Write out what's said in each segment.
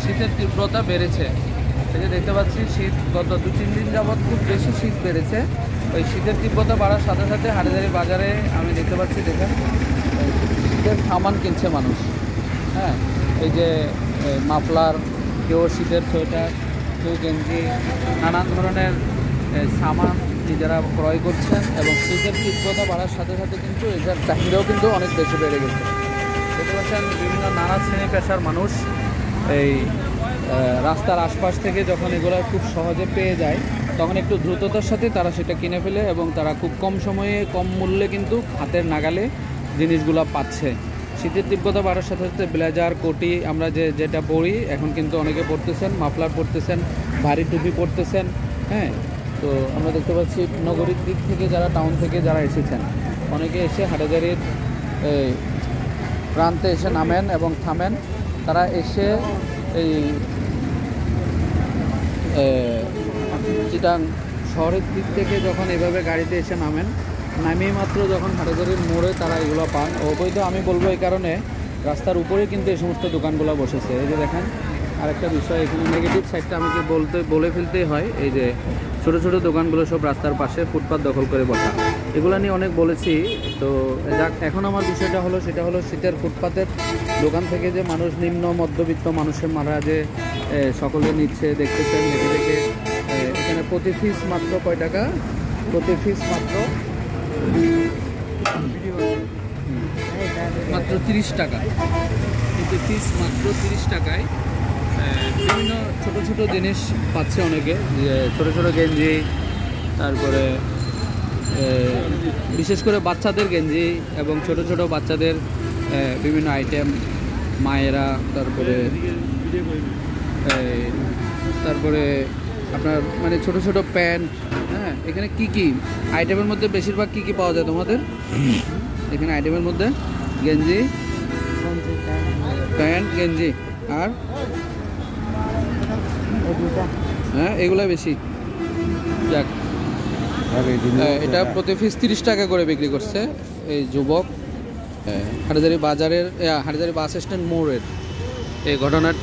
শীতের তীব্রতা বেড়েছে, এই যে দেখতে পাচ্ছি শীত গত 2-3 দিন যাবৎ খুব বেশি শীত বেড়েছে। ওই শীতের তীব্রতা বাড়ার সাথে সাথে হাটহাজারী বাজারে আমি দেখতে পাচ্ছি, দেখেন শীতের সামান কিনছে মানুষ। হ্যাঁ, এই যে মাফলার, কেউ শীতের সোয়েটার, কেউ গেঞ্জি, নানান ধরনের সামান নিজেরা ক্রয় করছেন। এবং শীতের তীব্রতা বাড়ার সাথে সাথে কিন্তু এটার চাহিদাও কিন্তু অনেক বেশি বেড়ে গেছে। দেখতে পাচ্ছেন বিভিন্ন নানা শ্রেণী পেশার মানুষ এই রাস্তার আশপাশ থেকে যখন এগুলো খুব সহজে পেয়ে যায় তখন একটু দ্রুততার সাথে তারা সেটা কিনে ফেলে এবং তারা খুব কম সময়ে কম মূল্যে কিন্তু হাতের নাগালে জিনিসগুলো পাচ্ছে। শীতের তীব্রতা বাড়ার সাথে সাথে ব্লেজার, কোটি আমরা যেটা পরি এখন কিন্তু অনেকে পরতেছেন, মাফলার পরতেছেন, ভারী টুপি পরতেছেন। হ্যাঁ, তো আমরা দেখতে পাচ্ছি নগরীর দিক থেকে যারা, টাউন থেকে যারা এসেছেন অনেকে এসে হাটহাজারীর প্রান্তে এসে নামেন এবং থামেন। তারা এসে এই চিটাং শহরের দিক থেকে যখন এভাবে গাড়িতে এসে নামেন, নামিয়ে মাত্র যখন হাটহাজারীর মোড়ে তারা এগুলো পান। অবৈধ আমি বলবো এই কারণে, রাস্তার উপরে কিন্তু এই সমস্ত দোকানগুলো বসেছে। এই যে দেখেন আরেকটা বিষয়, এখানে নেগেটিভ সাইডটা আমাকে বলে ফেলতেই হয়। এই যে ছোটো ছোটো দোকানগুলো সব রাস্তার পাশে ফুটপাত দখল করে বসা, এগুলো নিয়ে অনেক বলেছি। তো যাক, এখন আমার বিষয়টা হলো, সেটা হলো শীতের ফুটপাতের দোকান থেকে যে মানুষ, নিম্ন মধ্যবিত্ত মানুষের মারা যে সকলে নিচ্ছে, দেখতেছেন, দেখে দেখে এখানে প্রতি পিস মাত্র কয় টাকা? প্রতি পিস মাত্র 30 টাকা। প্রতি পিস মাত্র 30 টাকায় বিভিন্ন ছোট ছোট জিনিস পাচ্ছে অনেকে, ছোট ছোট গেঞ্জি, তারপরে বিশেষ করে বাচ্চাদের গেঞ্জি এবং ছোট ছোট বাচ্চাদের বিভিন্ন আইটেম, মায়েরা, তারপরে আপনার মানে ছোট ছোট প্যান্ট। হ্যাঁ, এখানে কি আইটেমের মধ্যে বেশিরভাগ কি পাওয়া যায় তোমাদের এখানে? আইটেমের মধ্যে গেঞ্জি, প্যান্ট, গেঞ্জি আর হ্যাঁ, এগুলা বেশি। যাক, এটা প্রতি পিস 30 টাকা করে বিক্রি করছে এই যুবক। হাটহাজারী বাজারের, হাটহাজারী বাস স্ট্যান্ড মোড়ের এই ঘটনার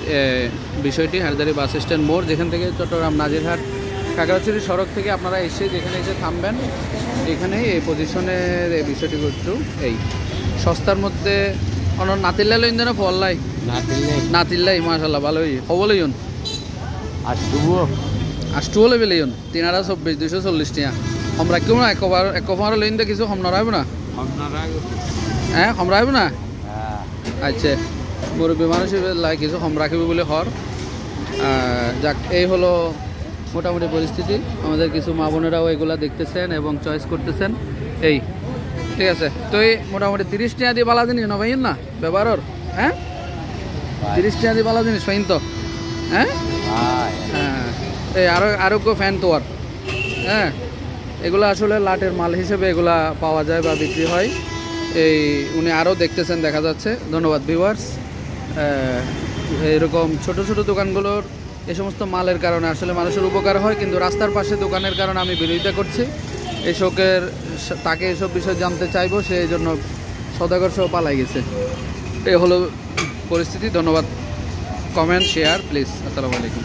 বিষয়টি। হাটহাজারী বাস স্ট্যান্ড মোড়, যেখান থেকে চট্টগ্রাম নাজিরহাট কাকড়াছড়ি সড়ক থেকে আপনারা এসে যেখানে এসে থামবেন, এখানেই এই পজিশনের এই বিষয়টি একটু এই সস্তার মধ্যে অন্য নাতিল্লাই লইন দেন ফল্লাই নাতিল্লাই মাশাল্লাহ ভালোই হবলে ইউন আষ্টু হলে বেলে ইউন 324 240 টাকা কম রাখবো না। একবার লইন দে কিছু কম নড়াইব না? হ্যাঁ, কম রাখব না। আচ্ছা, মুরব্বী মানুষ কিছু কম রাখবে বলে হর। যাক, এই হলো মোটামুটি পরিস্থিতি। আমাদের কিছু মা বোনেরাও এগুলা দেখতেছেন এবং চয়েস করতেছেন। এই ঠিক আছে, তো এই মোটামুটি 30 টাকা দিয়ে বালা জিনিস নবাইন না ব্যবহার। হ্যাঁ, 30 টাকা দিয়ে বালা জিনিস পাইন তো? হ্যাঁ হ্যাঁ, এই আরোগ্য ফ্যান তোয়ার। হ্যাঁ, এগুলো আসলে লাটের মাল হিসেবে এগুলা পাওয়া যায় বা বিক্রি হয়। এই উনি আরও দেখতেছেন, দেখা যাচ্ছে। ধন্যবাদ ভিউয়ার্স। এরকম ছোট ছোট দোকানগুলোর এই সমস্ত মালের কারণে আসলে মানুষের উপকার হয়, কিন্তু রাস্তার পাশে দোকানের কারণে আমি বিরোধিতা করছি। এই শোকের তাকে এসব বিষয় জানতে চাইবো, সেই জন্য সদাগর সহ পালাই গেছে। এই হলো পরিস্থিতি। ধন্যবাদ। Comment, share please. আসসালামু আলাইকুম।